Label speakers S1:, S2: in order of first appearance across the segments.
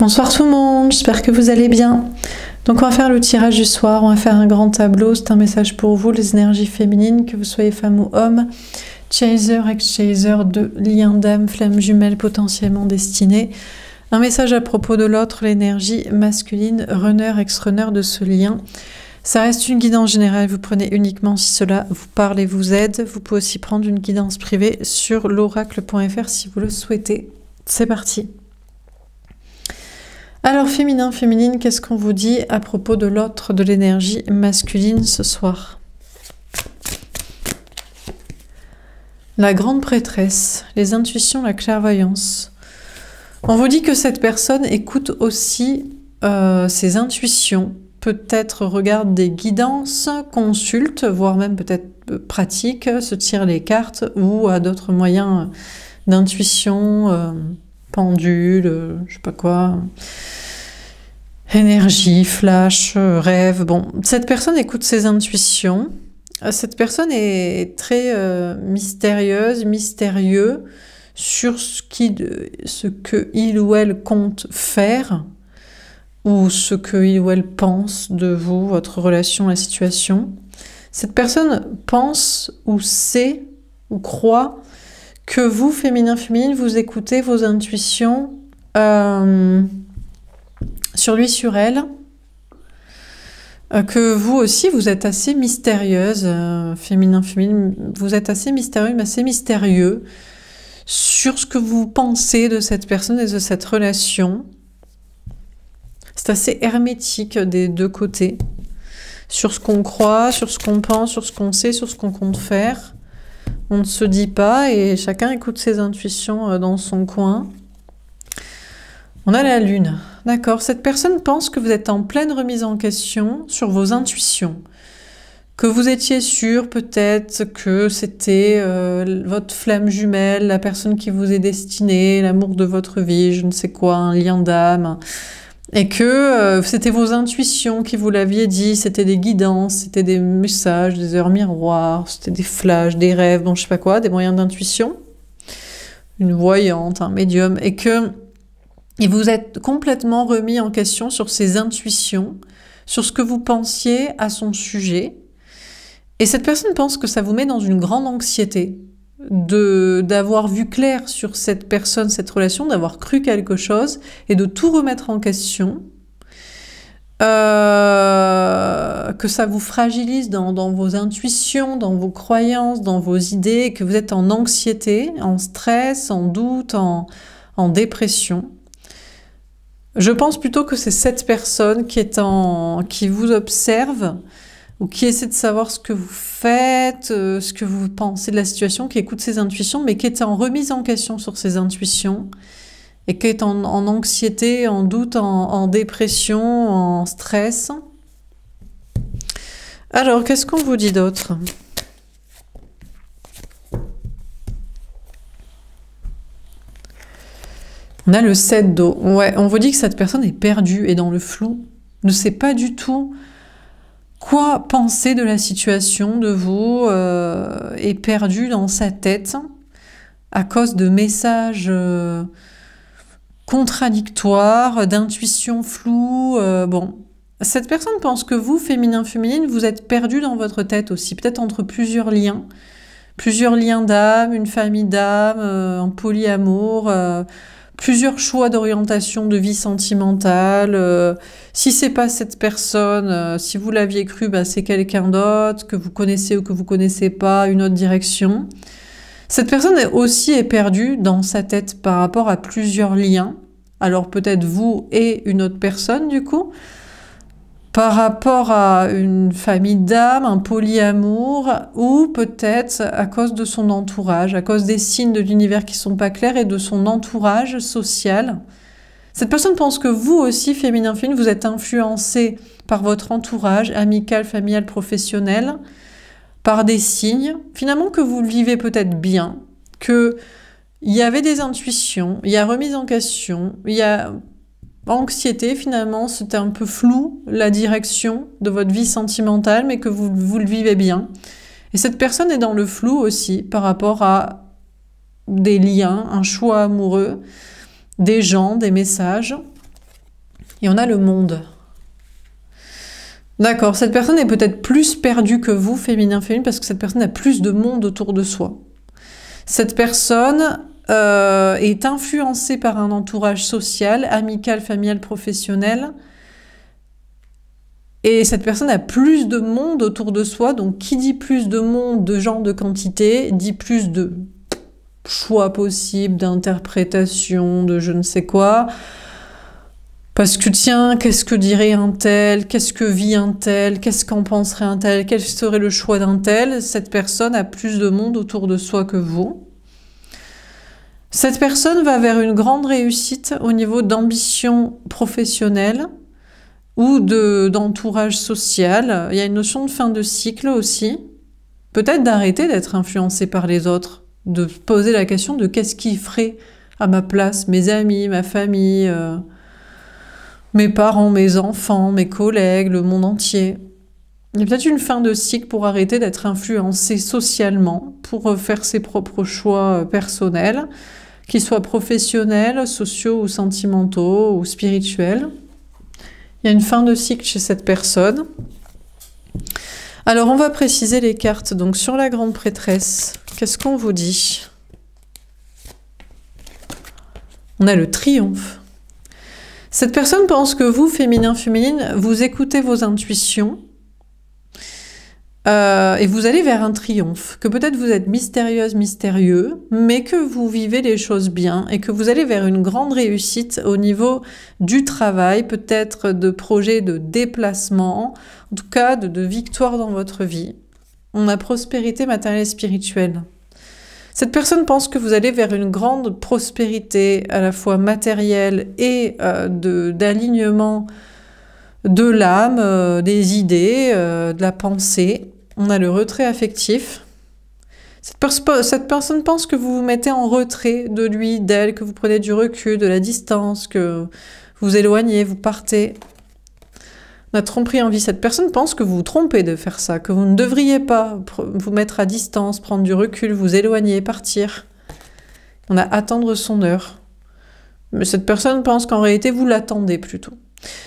S1: Bonsoir tout le monde, j'espère que vous allez bien. Donc on va faire le tirage du soir, on va faire un grand tableau, c'est un message pour vous, les énergies féminines, que vous soyez femme ou homme, chaser, ex-chaser, de liens d'âme, flammes jumelles potentiellement destinées. Un message à propos de l'autre, l'énergie masculine, runner, ex-runner de ce lien. Ça reste une guidance générale, vous prenez uniquement si cela vous parle et vous aide. Vous pouvez aussi prendre une guidance privée sur l'oracle.fr si vous le souhaitez. C'est parti. Alors féminin, féminine, qu'est-ce qu'on vous dit à propos de l'autre, de l'énergie masculine ce soir? La grande prêtresse, les intuitions, la clairvoyance. On vous dit que cette personne écoute aussi ses intuitions, peut-être regarde des guidances, consulte, voire même peut-être pratique, se tire les cartes ou a d'autres moyens d'intuition, pendule, je sais pas quoi, énergie, flash, rêve. Bon, cette personne écoute ses intuitions. Cette personne est très mystérieuse, mystérieux sur ce que il ou elle compte faire ou ce que il ou elle pense de vous, votre relation, la situation. Cette personne pense ou sait ou croit que vous, féminin, féminine, vous écoutez vos intuitions sur lui, sur elle, que vous aussi, vous êtes assez mystérieuse, féminin, féminine, vous êtes assez mystérieux, mais assez mystérieux sur ce que vous pensez de cette personne et de cette relation. C'est assez hermétique des deux côtés, sur ce qu'on croit, sur ce qu'on pense, sur ce qu'on sait, sur ce qu'on compte faire. On ne se dit pas et chacun écoute ses intuitions dans son coin. On a la lune. D'accord, cette personne pense que vous êtes en pleine remise en question sur vos intuitions. Que vous étiez sûr peut-être que c'était votre flamme jumelle, la personne qui vous est destinée, l'amour de votre vie, je ne sais quoi, un lien d'âme. Et que c'était vos intuitions qui vous l'aviez dit, c'était des guidances, c'était des messages, des heures miroirs, c'était des flashs, des rêves, bon je sais pas quoi, des moyens d'intuition. Une voyante, un médium, et vous êtes complètement remis en question sur ces intuitions, sur ce que vous pensiez à son sujet. Et cette personne pense que ça vous met dans une grande anxiété d'avoir vu clair sur cette personne, cette relation, d'avoir cru quelque chose et de tout remettre en question, que ça vous fragilise dans vos intuitions, dans vos croyances, dans vos idées, que vous êtes en anxiété, en stress, en doute, en dépression. Je pense plutôt que c'est cette personne qui vous observe ou qui essaie de savoir ce que vous faites, ce que vous pensez de la situation, qui écoute ses intuitions, mais qui est en remise en question sur ses intuitions, et qui est en anxiété, en doute, en dépression, en stress. Alors, qu'est-ce qu'on vous dit d'autre ? On a le 7 d'eau. Ouais, on vous dit que cette personne est perdue et dans le flou, ne sait pas du tout quoi penser de la situation, de vous, est perdu dans sa tête à cause de messages contradictoires, d'intuitions floues. Bon, cette personne pense que vous, féminin, féminine, vous êtes perdu dans votre tête aussi, peut-être entre plusieurs liens d'âme, une famille d'âme, un polyamour, plusieurs choix d'orientation de vie sentimentale. Si c'est pas cette personne, si vous l'aviez cru, bah, c'est quelqu'un d'autre, que vous connaissez ou que vous connaissez pas, une autre direction. Cette personne aussi est perdue dans sa tête par rapport à plusieurs liens. Alors peut-être vous et une autre personne du coup. Par rapport à une famille d'âme, un polyamour, ou peut-être à cause de son entourage, à cause des signes de l'univers qui sont pas clairs et de son entourage social. Cette personne pense que vous aussi, féminin, féminine, vous êtes influencé par votre entourage, amical, familial, professionnel, par des signes, finalement que vous le vivez peut-être bien, qu'il y avait des intuitions, il y a remise en question, il y a anxiété, finalement, c'était un peu flou, la direction de votre vie sentimentale, mais que vous le vivez bien. Et cette personne est dans le flou aussi par rapport à des liens, un choix amoureux, des gens, des messages. Et on a le monde. D'accord, cette personne est peut-être plus perdue que vous, féminin, parce que cette personne a plus de monde autour de soi. Cette personne est influencée par un entourage social, amical, familial, professionnel. Et cette personne a plus de monde autour de soi. Donc, qui dit plus de monde, de genre, de quantité, dit plus de choix possibles, d'interprétation, de je ne sais quoi. Parce que tiens, qu'est-ce que dirait un tel? Qu'est-ce que vit un tel? Qu'est-ce qu'en penserait un tel? Quel serait le choix d'un tel? Cette personne a plus de monde autour de soi que vous. Cette personne va vers une grande réussite au niveau d'ambition professionnelle ou d'entourage social. Il y a une notion de fin de cycle aussi. Peut-être d'arrêter d'être influencé par les autres, de poser la question de qu'est-ce qui ferait à ma place, mes amis, ma famille, mes parents, mes enfants, mes collègues, le monde entier. Il y a peut-être une fin de cycle pour arrêter d'être influencé socialement, pour faire ses propres choix personnels, qu'ils soient professionnels, sociaux ou sentimentaux ou spirituels. Il y a une fin de cycle chez cette personne. Alors, on va préciser les cartes. Donc, sur la grande prêtresse, qu'est-ce qu'on vous dit? On a le triomphe. Cette personne pense que vous, féminin, féminine, vous écoutez vos intuitions et vous allez vers un triomphe. Que peut-être vous êtes mystérieuse, mystérieux, mais que vous vivez les choses bien et que vous allez vers une grande réussite au niveau du travail, peut-être de projets de déplacement, en tout cas de victoire dans votre vie. On a prospérité matérielle et spirituelle. Cette personne pense que vous allez vers une grande prospérité à la fois matérielle et d'alignement de l'âme, des idées, de la pensée. On a le retrait affectif. Cette personne pense que vous vous mettez en retrait de lui, d'elle, que vous prenez du recul, de la distance, que vous éloignez, vous partez. On a tromperie en vie. Cette personne pense que vous vous trompez de faire ça, que vous ne devriez pas vous mettre à distance, prendre du recul, vous éloigner, partir. On a attendre son heure. Mais cette personne pense qu'en réalité, vous l'attendez plutôt.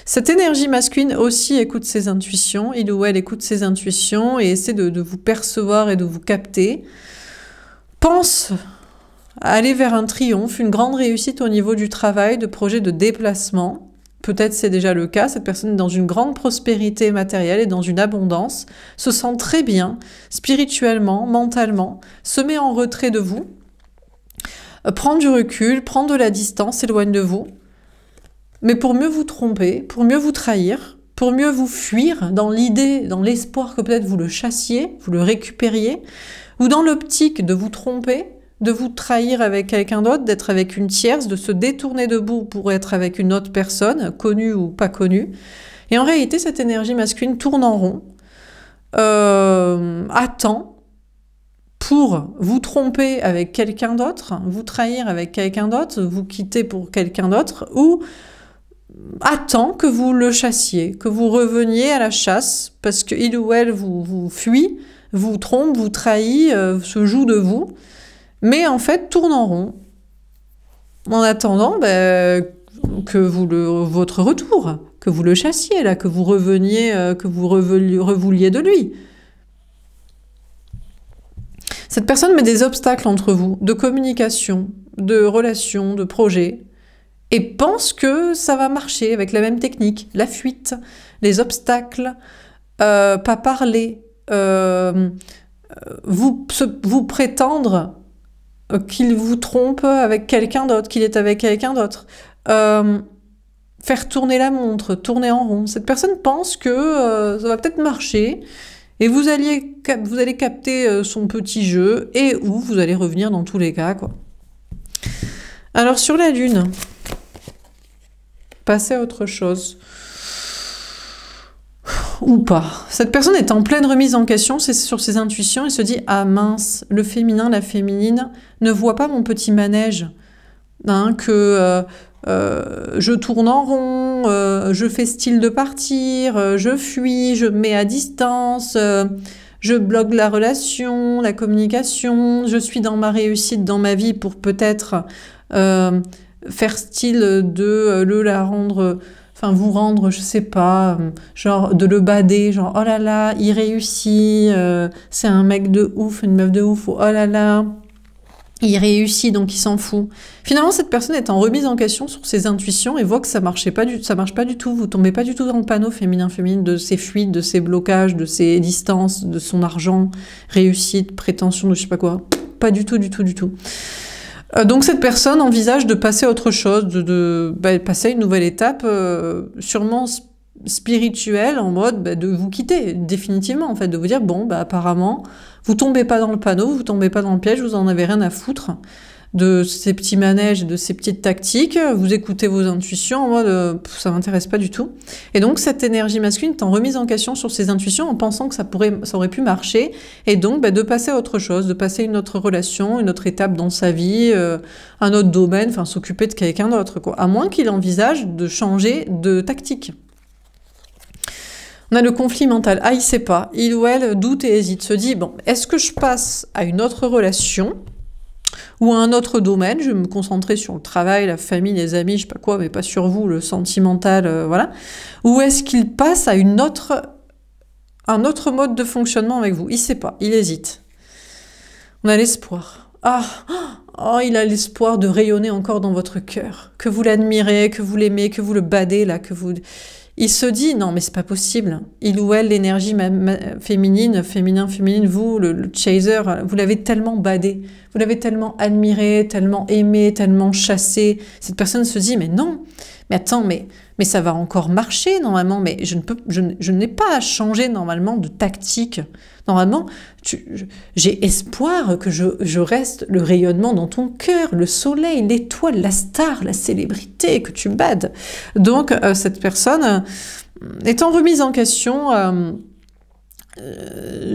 S1: Cette énergie masculine aussi écoute ses intuitions, il ou elle écoute ses intuitions et essaie de vous percevoir et de vous capter. Pense à aller vers un triomphe, une grande réussite au niveau du travail, de projets de déplacement. Peut-être c'est déjà le cas, cette personne est dans une grande prospérité matérielle et dans une abondance, se sent très bien, spirituellement, mentalement, se met en retrait de vous, prend du recul, prend de la distance, s'éloigne de vous, mais pour mieux vous tromper, pour mieux vous trahir, pour mieux vous fuir dans l'idée, dans l'espoir que peut-être vous le chassiez, vous le récupériez, ou dans l'optique de vous tromper, de vous trahir avec quelqu'un d'autre, d'être avec une tierce, de se détourner de vous pour être avec une autre personne, connue ou pas connue. Et en réalité, cette énergie masculine tourne en rond, attend pour vous tromper avec quelqu'un d'autre, vous trahir avec quelqu'un d'autre, vous quitter pour quelqu'un d'autre, ou attend que vous le chassiez, que vous reveniez à la chasse, parce qu'il ou elle vous fuit, vous trompe, vous trahit, se joue de vous, mais en fait tourne en rond, en attendant que votre retour, que vous le chassiez, là, que vous reveniez, que vous revouliez de lui. Cette personne met des obstacles entre vous, de communication, de relations, de projets, et pense que ça va marcher avec la même technique, la fuite, les obstacles, pas parler, vous prétendre qu'il vous trompe avec quelqu'un d'autre, qu'il est avec quelqu'un d'autre, faire tourner la montre, tourner en rond. Cette personne pense que ça va peut-être marcher, et vous allez capter son petit jeu, et où vous allez revenir dans tous les cas, quoi. Alors sur la Lune, passez à autre chose. Ou pas. Cette personne est en pleine remise en question sur ses intuitions et se dit « Ah mince, le féminin, la féminine ne voit pas mon petit manège. Hein, que je tourne en rond, je fais style de partir, je fuis, je me mets à distance, je bloque la relation, la communication, je suis dans ma réussite dans ma vie pour peut-être faire style de la rendre enfin vous rendre, je sais pas, genre de le bader, genre oh là là, il réussit, c'est un mec de ouf, une meuf de ouf, ou oh là là, il réussit donc il s'en fout. Finalement, cette personne est en remise en question sur ses intuitions et voit que ça marche pas du tout, vous tombez pas du tout dans le panneau féminin-féminine de ses fuites, de ses blocages, de ses distances, de son argent, réussite, prétention de je sais pas quoi. Pas du tout, du tout, du tout. Donc cette personne envisage de passer à autre chose, de passer à une nouvelle étape, sûrement spirituelle, en mode de vous quitter définitivement, en fait, de vous dire bon, apparemment, vous tombez pas dans le panneau, vous tombez pas dans le piège, vous en avez rien à foutre de ces petits manèges et de ces petites tactiques, vous écoutez vos intuitions en mode ça m'intéresse pas du tout. Et donc cette énergie masculine est en remise en question sur ses intuitions en pensant que ça aurait pu marcher, et donc de passer à autre chose, de passer à une autre relation, une autre étape dans sa vie, un autre domaine, enfin s'occuper de quelqu'un d'autre, quoi. À moins qu'il envisage de changer de tactique. On a le conflit mental. Ah, il sait pas. Il ou elle doute et hésite. Se dit, bon, est-ce que je passe à une autre relation ou à un autre domaine? Je vais me concentrer sur le travail, la famille, les amis, je sais pas quoi, mais pas sur vous, le sentimental, voilà. Ou est-ce qu'il passe à un autre mode de fonctionnement avec vous? Il sait pas. Il hésite. On a l'espoir. Oh, il a l'espoir de rayonner encore dans votre cœur. Que vous l'admirez, que vous l'aimez, que vous le badez, là, que vous... Il se dit, non, mais c'est pas possible. Il ou elle, l'énergie féminine, vous, le chaser, vous l'avez tellement badé, vous l'avez tellement admiré, tellement aimé, tellement chassé. Cette personne se dit, mais non, mais attends, mais ça va encore marcher normalement, mais je n'ai pas à changer normalement de tactique. Normalement, j'ai espoir que je reste le rayonnement dans ton cœur, le soleil, l'étoile, la star, la célébrité que tu bades. Donc, cette personne est en remise en question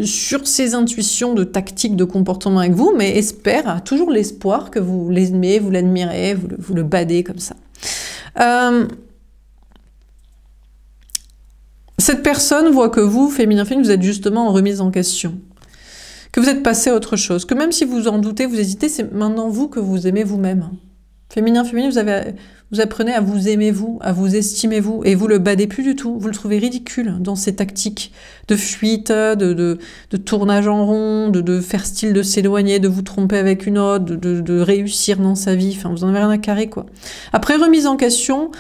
S1: sur ses intuitions de tactique, de comportement avec vous, mais a toujours l'espoir que vous l'aimez, vous l'admirez, vous le badez comme ça. Cette personne voit que vous, féminin-féminin, vous êtes justement en remise en question. Que vous êtes passé à autre chose. Que même si vous en doutez, vous hésitez, c'est maintenant vous que vous aimez vous-même. Féminin-féminin, vous apprenez à vous aimer vous, à vous estimer vous, et vous le badez plus du tout. Vous le trouvez ridicule dans ces tactiques de fuite, de tournage en rond, de faire style de s'éloigner, de vous tromper avec une autre, de réussir dans sa vie. Enfin, vous en avez rien à carrer, quoi. Après remise en question,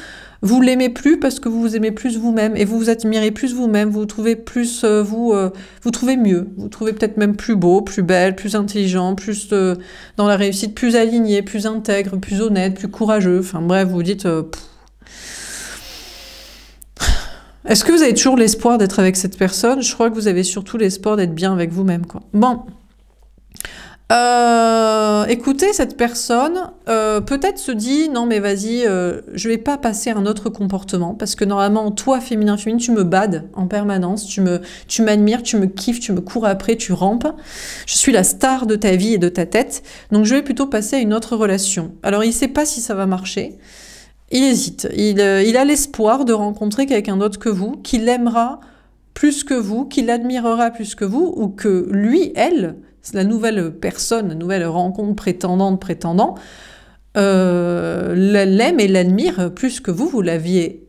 S1: vous l'aimez plus parce que vous vous aimez plus vous-même et vous vous admirez plus vous-même, vous trouvez plus vous trouvez mieux, vous trouvez peut-être même plus beau, plus belle, plus intelligent, plus dans la réussite, plus aligné, plus intègre, plus honnête, plus courageux. Enfin bref, vous vous dites est-ce que vous avez toujours l'espoir d'être avec cette personne? Je crois que vous avez surtout l'espoir d'être bien avec vous-même, quoi. Bon. Écoutez, cette personne peut-être se dit non mais vas-y, je vais pas passer à un autre comportement parce que normalement toi féminin, tu me bades en permanence, tu m'admires, tu me kiffes, tu me cours après, tu rampes, je suis la star de ta vie et de ta tête, donc je vais plutôt passer à une autre relation. Alors il sait pas si ça va marcher, il hésite, il a l'espoir de rencontrer quelqu'un d'autre que vous, qui l'aimera plus que vous, qui l'admirera plus que vous, ou que lui, elle, la nouvelle personne, la nouvelle rencontre prétendant, l'aime et l'admire plus que vous l'avez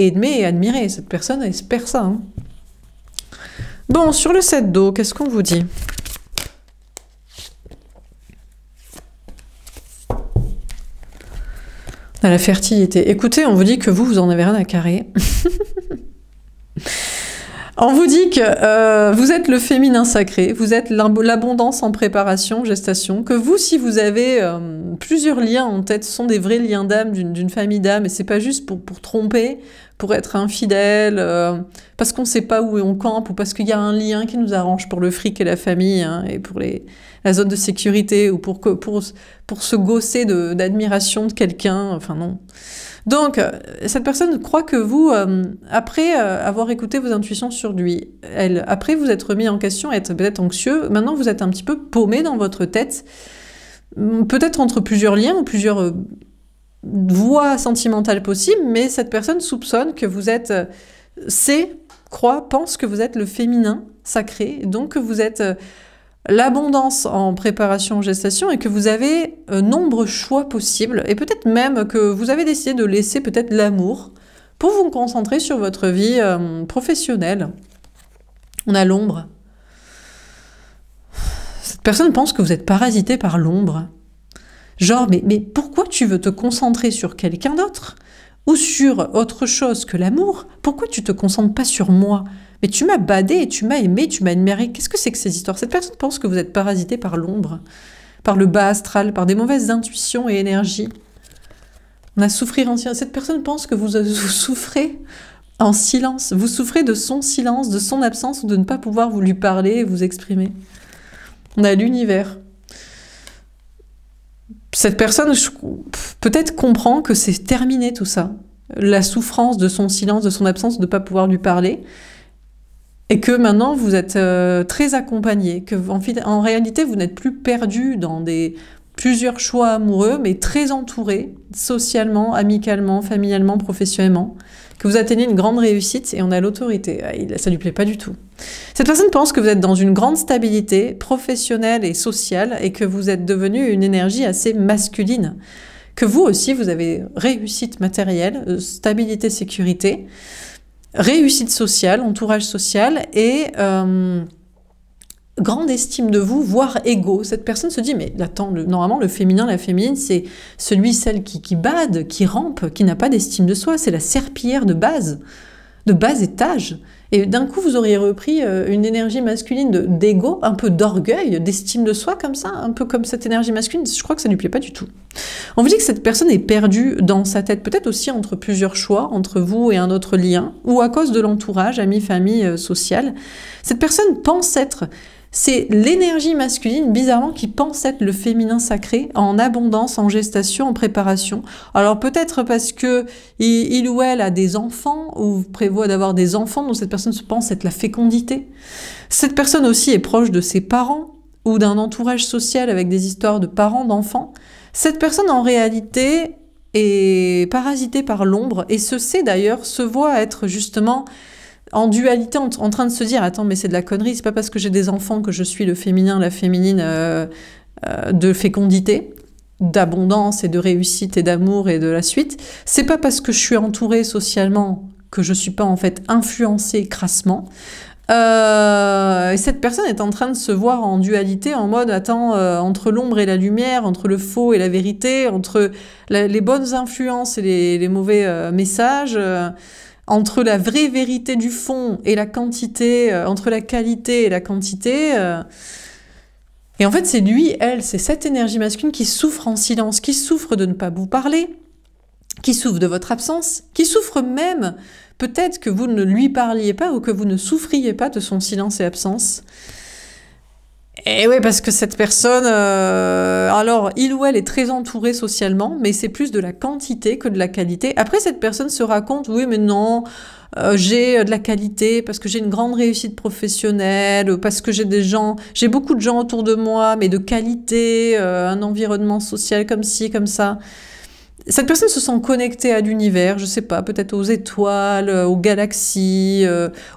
S1: aimé et admiré. Cette personne espère ça. Hein. Bon, sur le 7 d'eau, qu'est-ce qu'on vous dit? À la fertilité. Écoutez, on vous dit que vous en avez rien à carrer. On vous dit que vous êtes le féminin sacré, vous êtes l'abondance en préparation, gestation, que vous, si vous avez plusieurs liens en tête, ce sont des vrais liens d'âme, d'une famille d'âme, et c'est pas juste pour tromper, pour être infidèle, parce qu'on sait pas où on campe, ou parce qu'il y a un lien qui nous arrange pour le fric et la famille, hein, et pour la zone de sécurité, ou pour se gausser d'admiration de quelqu'un, enfin non. Donc, cette personne croit que vous, après avoir écouté vos intuitions sur lui, après vous être remis en question, être peut-être anxieux, maintenant vous êtes un petit peu paumé dans votre tête, peut-être entre plusieurs liens ou plusieurs voies sentimentales possibles, mais cette personne soupçonne que vous êtes, pense que vous êtes le féminin sacré, donc que vous êtes l'abondance en préparation gestation et que vous avez nombreux choix possibles et peut-être même que vous avez décidé de laisser peut-être l'amour pour vous concentrer sur votre vie professionnelle. On a l'ombre. Cette personne pense que vous êtes parasité par l'ombre. Genre, mais pourquoi tu veux te concentrer sur quelqu'un d'autre ou sur autre chose que l'amour? Pourquoi tu te concentres pas sur moi? Mais tu m'as badé, tu m'as aimé, tu m'as admiré. Qu'est-ce que c'est que ces histoires? Cette personne pense que vous êtes parasité par l'ombre, par le bas astral, par des mauvaises intuitions et énergies. On a souffrir en silence. Cette personne pense que vous souffrez en silence. Vous souffrez de son silence, de son absence ou de ne pas pouvoir vous lui parler et vous exprimer. On a l'univers. Cette personne peut-être comprend que c'est terminé tout ça. La souffrance de son silence, de son absence, de ne pas pouvoir lui parler. Et que maintenant, vous êtes très accompagné. Que en réalité, vous n'êtes plus perdu dans plusieurs choix amoureux, mais très entouré, socialement, amicalement, familialement, professionnellement. Que vous atteignez une grande réussite et on a l'autorité. Ça ne lui plaît pas du tout. Cette personne pense que vous êtes dans une grande stabilité professionnelle et sociale et que vous êtes devenu une énergie assez masculine. Que vous aussi, vous avez réussite matérielle, stabilité, sécurité, réussite sociale, entourage social et grande estime de vous, voire égo. Cette personne se dit, mais attends, normalement, le féminin, la féminine, c'est celle qui bade, qui rampe, qui n'a pas d'estime de soi. C'est la serpillière de bas étage. Et d'un coup, vous auriez repris une énergie masculine d'égo, un peu d'orgueil, d'estime de soi comme ça, un peu comme cette énergie masculine. Je crois que ça ne lui plaît pas du tout. On vous dit que cette personne est perdue dans sa tête, peut-être aussi entre plusieurs choix, entre vous et un autre lien, ou à cause de l'entourage, amis, famille, social. Cette personne pense être... C'est l'énergie masculine, bizarrement, qui pense être le féminin sacré, en abondance, en gestation, en préparation. Alors peut-être parce que il ou elle a des enfants, ou prévoit d'avoir des enfants, dont cette personne se pense être la fécondité. Cette personne aussi est proche de ses parents, ou d'un entourage social avec des histoires de parents, d'enfants. Cette personne, en réalité, est parasitée par l'ombre, et se voit être justement... en dualité, en train de se dire « Attends, mais c'est de la connerie, c'est pas parce que j'ai des enfants que je suis le féminin, la féminine de fécondité, d'abondance et de réussite et d'amour et de la suite. C'est pas parce que je suis entourée socialement que je suis pas en fait influencée crassement. » Cette personne est en train de se voir en dualité, en mode « Attends, entre l'ombre et la lumière, entre le faux et la vérité, entre les bonnes influences et les mauvais messages... entre la vraie vérité du fond et la quantité, entre la qualité et la quantité. Et en fait, c'est lui, elle, c'est cette énergie masculine qui souffre en silence, qui souffre de ne pas vous parler, qui souffre de votre absence, qui souffre même, peut-être que vous ne lui parliez pas ou que vous ne souffriez pas de son silence et absence. Et oui, parce que cette personne, alors, il ou elle est très entourée socialement, mais c'est plus de la quantité que de la qualité. Après, cette personne se raconte, oui, mais non, j'ai de la qualité parce que j'ai une grande réussite professionnelle, parce que j'ai beaucoup de gens autour de moi, mais de qualité, un environnement social comme ci, comme ça. Cette personne se sent connectée à l'univers, je sais pas, peut-être aux étoiles, aux galaxies,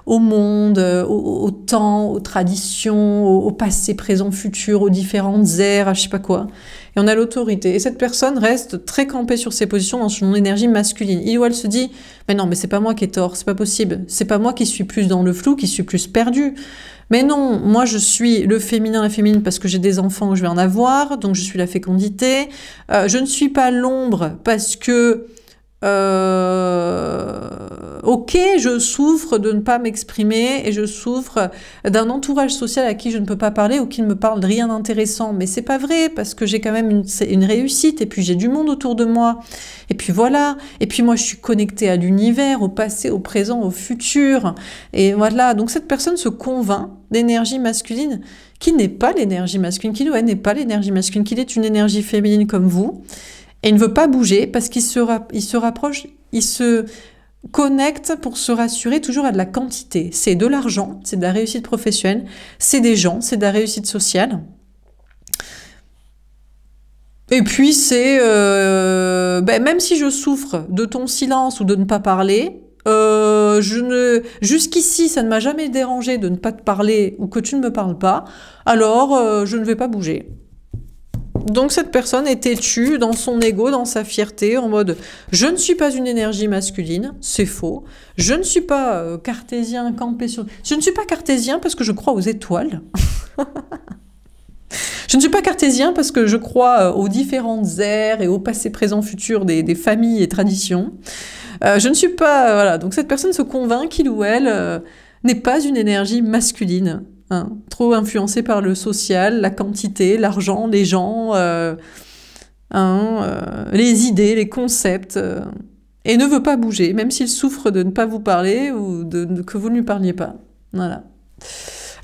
S1: au monde, au temps, aux traditions, au passé, présent, futur, aux différentes ères, à je sais pas quoi. Et on a l'autorité. Et cette personne reste très campée sur ses positions dans son énergie masculine. Il ou elle se dit, mais non, mais c'est pas moi qui ai tort, c'est pas possible. C'est pas moi qui suis plus dans le flou, qui suis plus perdu. Mais non, moi je suis le féminin, la féminine parce que j'ai des enfants que je vais en avoir, donc je suis la fécondité. Je ne suis pas l'ombre parce que, ok, je souffre de ne pas m'exprimer et je souffre d'un entourage social à qui je ne peux pas parler ou qui ne me parle de rien d'intéressant. Mais c'est pas vrai parce que j'ai quand même une réussite et puis j'ai du monde autour de moi. Et puis voilà. Et puis moi je suis connectée à l'univers, au passé, au présent, au futur. Et voilà. Donc cette personne se convainc d'énergie masculine qui n'est pas l'énergie masculine, qui n'est pas l'énergie masculine, qu'il est une énergie féminine comme vous. Et il ne veut pas bouger parce qu'il se rapproche, il se connecte pour se rassurer toujours à de la quantité. C'est de l'argent, c'est de la réussite professionnelle, c'est des gens, c'est de la réussite sociale. Et puis c'est, même si je souffre de ton silence ou de ne pas parler, jusqu'ici ça ne m'a jamais dérangé de ne pas te parler ou que tu ne me parles pas, alors je ne vais pas bouger. Donc cette personne est têtue dans son ego, dans sa fierté, en mode « je ne suis pas une énergie masculine », c'est faux. « Je ne suis pas cartésien, campé sur... » Je ne suis pas cartésien parce que je crois aux étoiles. Je ne suis pas cartésien parce que je crois aux différentes ères et au passé, présent, futur des familles et traditions. Je ne suis pas... voilà. Donc cette personne se convainc qu'il ou elle n'est pas une énergie masculine. Hein, trop influencée par le social, la quantité, l'argent, les gens, les idées, les concepts, et ne veut pas bouger, même s'il souffre de ne pas vous parler ou que vous ne lui parliez pas. Voilà.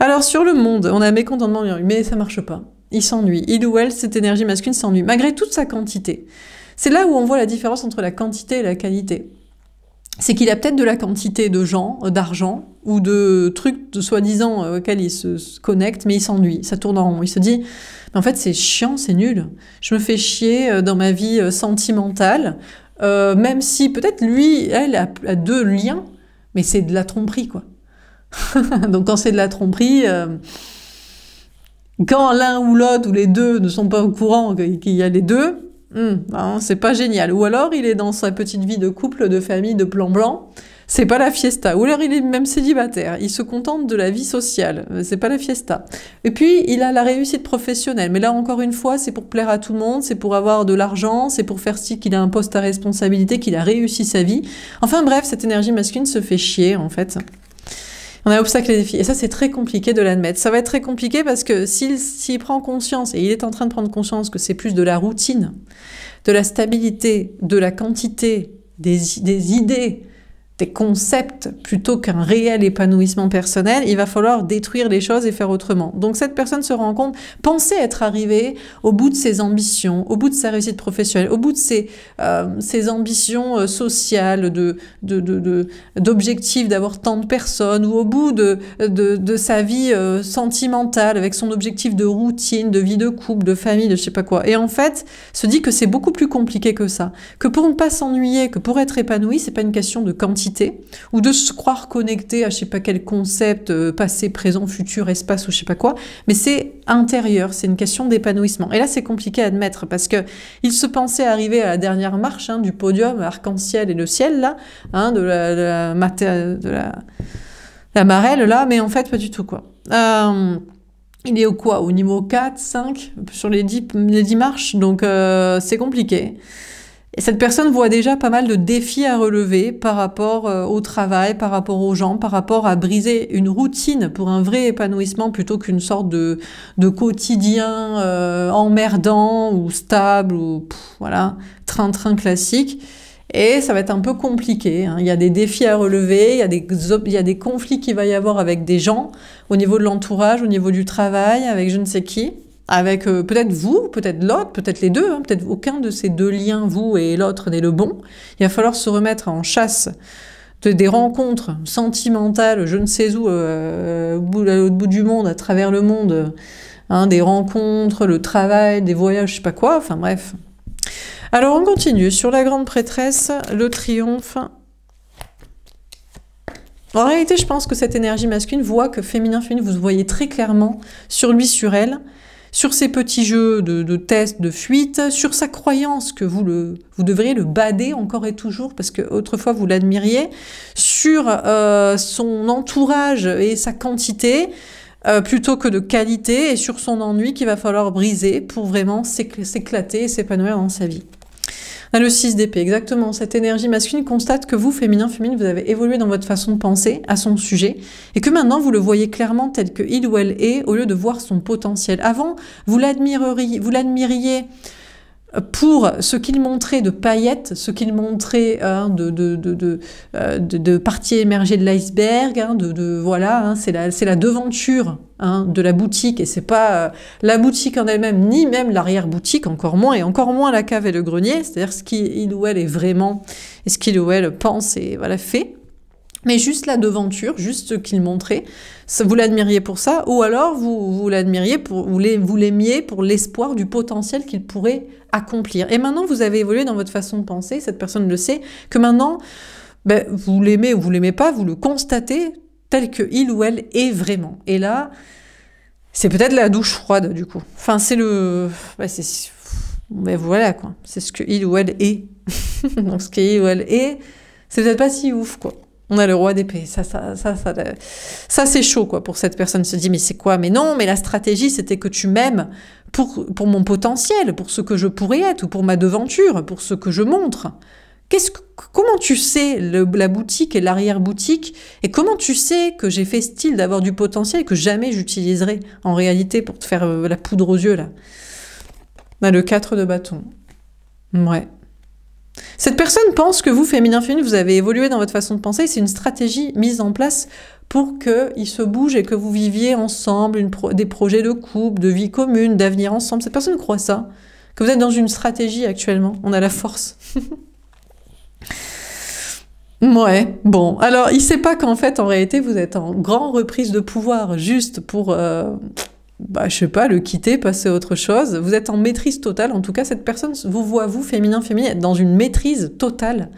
S1: Alors sur le monde, on a mécontentement, mais ça marche pas. Il s'ennuie. Il ou elle, cette énergie masculine s'ennuie, malgré toute sa quantité. C'est là où on voit la différence entre la quantité et la qualité. C'est qu'il a peut-être de la quantité de gens, d'argent, ou de trucs de soi-disant auxquels il se connecte, mais il s'ennuie, ça tourne en rond. Il se dit, mais en fait c'est chiant, c'est nul. Je me fais chier dans ma vie sentimentale, même si peut-être lui, elle a deux liens, mais c'est de la tromperie, quoi. Donc quand c'est de la tromperie, quand l'un ou l'autre ou les deux ne sont pas au courant qu'il y a les deux, c'est pas génial. Ou alors il est dans sa petite vie de couple, de famille, de plan blanc, c'est pas la fiesta. Ou alors il est même célibataire, il se contente de la vie sociale, c'est pas la fiesta. Et puis il a la réussite professionnelle, mais là encore une fois, c'est pour plaire à tout le monde, c'est pour avoir de l'argent, c'est pour faire style qu'il a un poste à responsabilité, qu'il a réussi sa vie. Enfin bref, cette énergie masculine se fait chier en fait. On a obstacle et défi. Et ça, c'est très compliqué de l'admettre. Ça va être très compliqué parce que s'il prend conscience, et il est en train de prendre conscience que c'est plus de la routine, de la stabilité, de la quantité, des idées, des concepts, plutôt qu'un réel épanouissement personnel, il va falloir détruire les choses et faire autrement. Donc cette personne se rend compte, pensait être arrivée au bout de ses ambitions, au bout de sa réussite professionnelle, au bout de ses ambitions sociales, d'objectifs d'avoir tant de personnes, ou au bout de sa vie sentimentale, avec son objectif de routine, de vie de couple, de famille, de je sais pas quoi. Et en fait, se dit que c'est beaucoup plus compliqué que ça. Que pour ne pas s'ennuyer, que pour être épanoui, c'est pas une question de quantité, ou de se croire connecté à je sais pas quel concept, passé, présent, futur, espace ou je sais pas quoi, mais c'est intérieur, c'est une question d'épanouissement. Et là c'est compliqué à admettre parce que il se pensait arriver à la dernière marche du podium, arc-en-ciel et le ciel là, de la marelle là, mais en fait pas du tout quoi. Il est au quoi? Au niveau 4, 5 sur les 10 marches, donc c'est compliqué. Et cette personne voit déjà pas mal de défis à relever par rapport au travail, par rapport aux gens, par rapport à briser une routine pour un vrai épanouissement plutôt qu'une sorte de quotidien emmerdant ou stable ou voilà, train-train classique. Et ça va être un peu compliqué. Il y a des défis à relever, il y a des conflits qu'il va y avoir avec des gens, au niveau de l'entourage, au niveau du travail, avec je ne sais qui. Avec peut-être vous, peut-être l'autre, peut-être les deux, peut-être aucun de ces deux liens, vous et l'autre, n'est le bon. Il va falloir se remettre en chasse des rencontres sentimentales, je ne sais où, à l'autre bout du monde, à travers le monde, des rencontres, le travail, des voyages, je sais pas quoi, enfin bref. Alors on continue, sur la grande prêtresse, le triomphe. En réalité, je pense que cette énergie masculine voit que féminin, vous voyez très clairement sur lui, sur elle, sur ses petits jeux de tests, de fuite, sur sa croyance que vous devriez le bader encore et toujours parce que autrefois vous l'admiriez, sur son entourage et sa quantité plutôt que de qualité, et sur son ennui qu'il va falloir briser pour vraiment s'éclater et s'épanouir dans sa vie. On a le 6 d'épée, exactement. Cette énergie masculine constate que vous, féminin, vous avez évolué dans votre façon de penser à son sujet et que maintenant vous le voyez clairement tel que il ou elle est au lieu de voir son potentiel. Avant, vous l'admiriez pour ce qu'il montrait de paillettes, ce qu'il montrait de parties émergées de l'iceberg, voilà, c'est la devanture de la boutique, et c'est pas la boutique en elle-même, ni même l'arrière-boutique, encore moins la cave et le grenier, c'est-à-dire ce qu'il ou elle est vraiment, et ce qu'il ou elle pense et voilà, fait. Mais juste la devanture, juste ce qu'il montrait, vous l'admiriez pour ça, ou alors vous l'aimiez pour l'espoir du potentiel qu'il pourrait accomplir. Et maintenant, vous avez évolué dans votre façon de penser, cette personne le sait, que maintenant, vous l'aimez ou vous l'aimez pas, vous le constatez tel que il ou elle est vraiment. Et là, C'est peut-être la douche froide, du coup. Enfin, c'est le... Mais voilà, quoi. C'est ce que il ou elle est. Donc, ce qu'il ou elle est, c'est peut-être pas si ouf, quoi. On a le roi d'épée. Ça c'est chaud, quoi, pour cette personne. Se dit, mais c'est quoi? Mais non, mais la stratégie, c'était que tu m'aimes pour mon potentiel, pour ce que je pourrais être, ou pour ma devanture, pour ce que je montre. Comment tu sais la boutique et l'arrière-boutique, et comment tu sais que j'ai fait style d'avoir du potentiel que jamais j'utiliserai en réalité pour te faire la poudre aux yeux, là? On a le 4 de bâton. Ouais. Cette personne pense que vous, féminin, vous avez évolué dans votre façon de penser. C'est une stratégie mise en place pour qu'il se bouge et que vous viviez ensemble des projets de couple, de vie commune, d'avenir ensemble. Cette personne croit ça, que vous êtes dans une stratégie actuellement. On a la force. Ouais, bon. Alors, il sait pas qu'en fait, en réalité, vous êtes en grande reprise de pouvoir, juste pour... je sais pas, le quitter, passer à autre chose. Vous êtes en maîtrise totale. En tout cas, cette personne vous voit, vous, féminin, être dans une maîtrise totale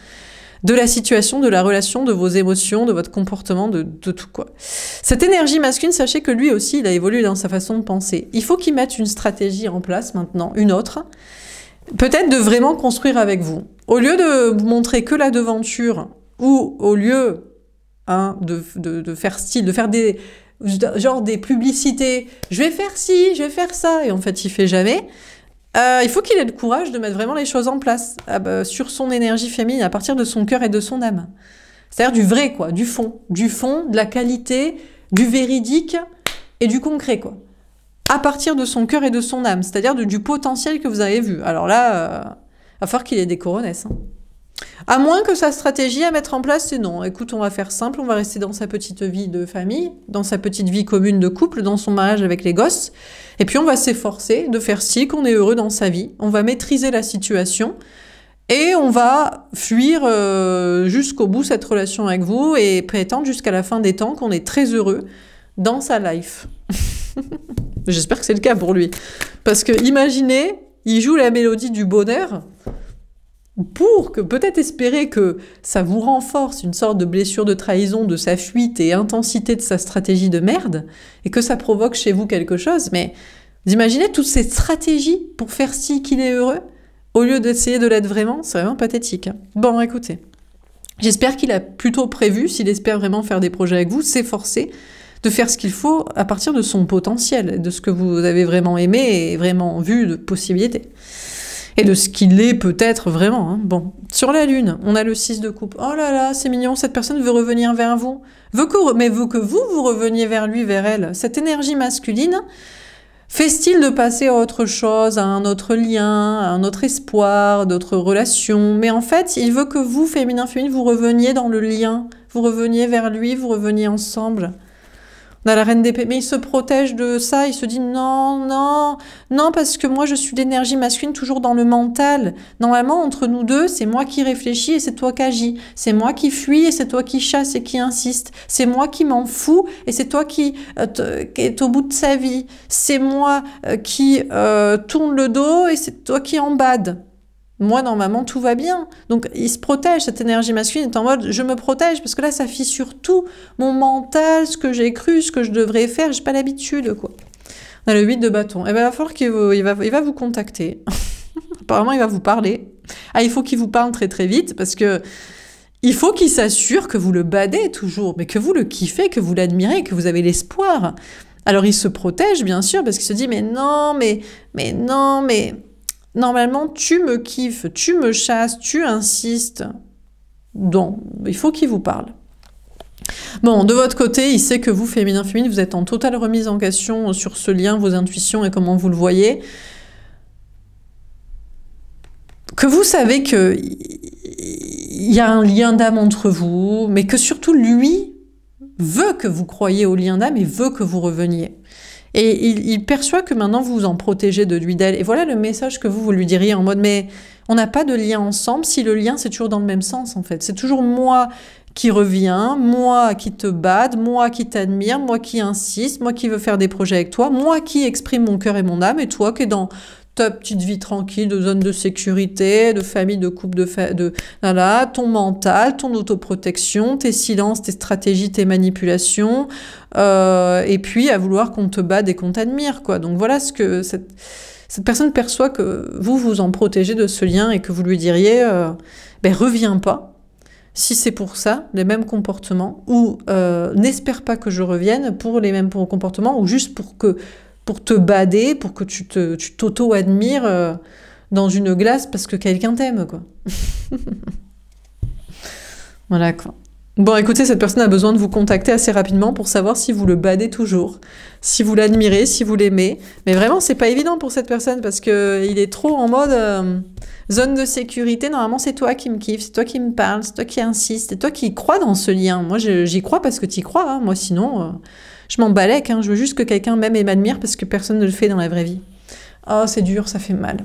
S1: de la situation, de la relation, de vos émotions, de votre comportement, de tout, quoi. Cette énergie masculine, sachez que lui aussi, il a évolué dans sa façon de penser. Il faut qu'il mette une stratégie en place maintenant, une autre, peut-être de vraiment construire avec vous. Au lieu de vous montrer que la devanture, ou au lieu de faire style, de faire des publicités, je vais faire ci, je vais faire ça, et en fait il fait jamais, il faut qu'il ait le courage de mettre vraiment les choses en place, sur son énergie féminine, à partir de son cœur et de son âme. C'est-à-dire du vrai, quoi, du fond, de la qualité, du véridique et du concret, quoi. À partir de son cœur et de son âme, c'est-à-dire du potentiel que vous avez vu. Alors là, va falloir qu'il ait des coronesses, hein. À moins que sa stratégie à mettre en place, c'est non. Écoute, on va faire simple, on va rester dans sa petite vie de famille, dans sa petite vie commune de couple, dans son mariage avec les gosses, et puis on va s'efforcer de faire si qu'on est heureux dans sa vie, on va maîtriser la situation, et on va fuir jusqu'au bout cette relation avec vous, et prétendre jusqu'à la fin des temps qu'on est très heureux dans sa life. J'espère que c'est le cas pour lui. Parce que imaginez, il joue la mélodie du bonheur, pour que peut-être espérer que ça vous renforce une sorte de blessure de trahison de sa fuite et intensité de sa stratégie de merde, et que ça provoque chez vous quelque chose, mais vous imaginez toutes ces stratégies pour faire si qu'il est heureux, au lieu d'essayer de l'être vraiment, c'est vraiment pathétique, hein. Bon, écoutez, j'espère qu'il a plutôt prévu, s'il espère vraiment faire des projets avec vous, s'efforcer de faire ce qu'il faut à partir de son potentiel, de ce que vous avez vraiment aimé et vraiment vu de possibilités. Et de ce qu'il est peut-être vraiment, hein. Bon, sur la lune, on a le 6 de coupe. Oh là là, c'est mignon, cette personne veut revenir vers vous. Veut que vous reveniez vers lui, vers elle. Cette énergie masculine fait-il de passer à autre chose, à un autre lien, à un autre espoir, d'autres relations. Mais en fait, il veut que vous, féminin, vous reveniez dans le lien. Vous reveniez vers lui, vous reveniez ensemble. On a la reine d'épée, mais il se protège de ça, il se dit non, non, non, parce que moi je suis d'énergie masculine toujours dans le mental. Normalement, entre nous deux, c'est moi qui réfléchis et c'est toi qui agis. C'est moi qui fuis et c'est toi qui chasse et qui insiste. C'est moi qui m'en fous et c'est toi qui est au bout de sa vie. C'est moi qui tourne le dos et c'est toi qui embade. Moi, normalement, tout va bien. Donc, il se protège. Cette énergie masculine est en mode, je me protège, parce que là, ça fissure tout. Mon mental, ce que j'ai cru, ce que je devrais faire, j'ai pas l'habitude, quoi. On a le 8 de bâton. Eh ben, il va falloir qu'il va vous contacter. Apparemment, il va vous parler. Ah, il faut qu'il vous parle très, très vite, parce que il faut qu'il s'assure que vous le badez toujours, mais que vous le kiffez, que vous l'admirez, que vous avez l'espoir. Alors, il se protège, bien sûr, parce qu'il se dit, mais non, mais non, mais... Normalement, tu me kiffes, tu me chasses, tu insistes. Donc, il faut qu'il vous parle. Bon, de votre côté, il sait que vous, féminin, vous êtes en totale remise en question sur ce lien, vos intuitions et comment vous le voyez. Que vous savez qu'il y a un lien d'âme entre vous, mais que surtout lui veut que vous croyiez au lien d'âme et veut que vous reveniez. Et il perçoit que maintenant vous vous en protégez de lui, d'elle. Et voilà le message que vous lui diriez en mode, mais on n'a pas de lien ensemble si le lien c'est toujours dans le même sens en fait. C'est toujours moi qui reviens, moi qui te bade, moi qui t'admire, moi qui insiste, moi qui veux faire des projets avec toi, moi qui exprime mon cœur et mon âme, et toi qui es dans ta petite vie tranquille, de zone de sécurité, de famille, de couple, voilà, ton mental, ton autoprotection, tes silences, tes stratégies, tes manipulations, et puis à vouloir qu'on te bade et qu'on t'admire, quoi. Donc voilà ce que cette personne perçoit, que vous vous en protégez de ce lien et que vous lui diriez ben reviens pas si c'est pour ça, les mêmes comportements, ou n'espère pas que je revienne pour les mêmes comportements, ou juste pour te bader, pour que tu t'auto-admires dans une glace parce que quelqu'un t'aime, quoi. Voilà, quoi. Bon, écoutez, cette personne a besoin de vous contacter assez rapidement pour savoir si vous le badez toujours, si vous l'admirez, si vous l'aimez. Mais vraiment, c'est pas évident pour cette personne parce que il est trop en mode zone de sécurité. Normalement, c'est toi qui me kiffe, c'est toi qui me parle, c'est toi qui insiste, c'est toi qui crois dans ce lien. Moi, j'y crois parce que t'y crois. Hein. Moi, sinon, je m'en balèque. Hein. Je veux juste que quelqu'un m'aime et m'admire parce que personne ne le fait dans la vraie vie. Oh, c'est dur, ça fait mal.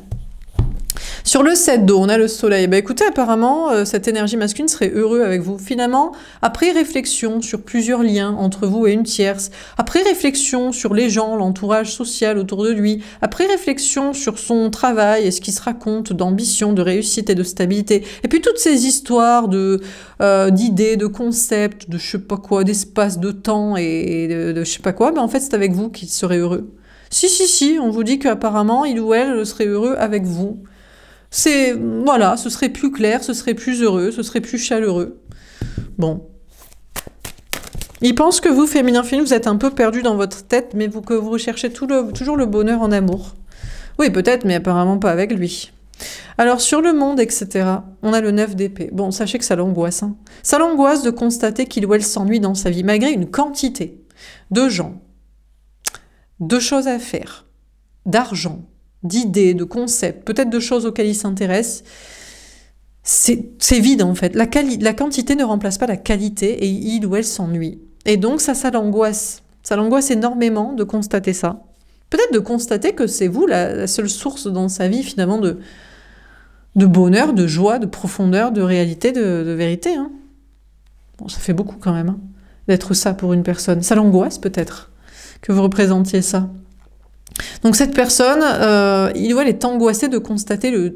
S1: Sur le 7 d'eau, on a le soleil. Bah écoutez, apparemment, cette énergie masculine serait heureux avec vous. Finalement, après réflexion sur plusieurs liens entre vous et une tierce, après réflexion sur les gens, l'entourage social autour de lui, après réflexion sur son travail et ce qui se raconte d'ambition, de réussite et de stabilité, et puis toutes ces histoires d'idées, de concepts, de je sais pas quoi, d'espace, de temps et de je sais pas quoi, mais en fait, c'est avec vous qu'il serait heureux. Si, on vous dit qu'apparemment, il ou elle serait heureux avec vous. Voilà, ce serait plus clair, ce serait plus heureux, ce serait plus chaleureux. Bon. Il pense que vous, féminin, vous êtes un peu perdu dans votre tête, mais que vous recherchez toujours le bonheur en amour. Oui, peut-être, mais apparemment pas avec lui. Alors, sur le monde, etc., on a le 9 d'épée. Bon, sachez que ça l'angoisse. Hein. Ça l'angoisse de constater qu'il ou elle s'ennuie dans sa vie, malgré une quantité de gens, de choses à faire, d'argent, d'idées, de concepts, peut-être de choses auxquelles il s'intéresse. C'est vide en fait. La quantité ne remplace pas la qualité et il ou elle s'ennuie. Et donc ça l'angoisse. Ça l'angoisse énormément de constater ça. Peut-être de constater que c'est vous la seule source dans sa vie finalement de bonheur, de joie, de profondeur, de réalité, de vérité. Hein. Bon, ça fait beaucoup quand même hein, d'être ça pour une personne. Ça l'angoisse peut-être que vous représentiez ça. Donc cette personne, il ou elle est angoissée de constater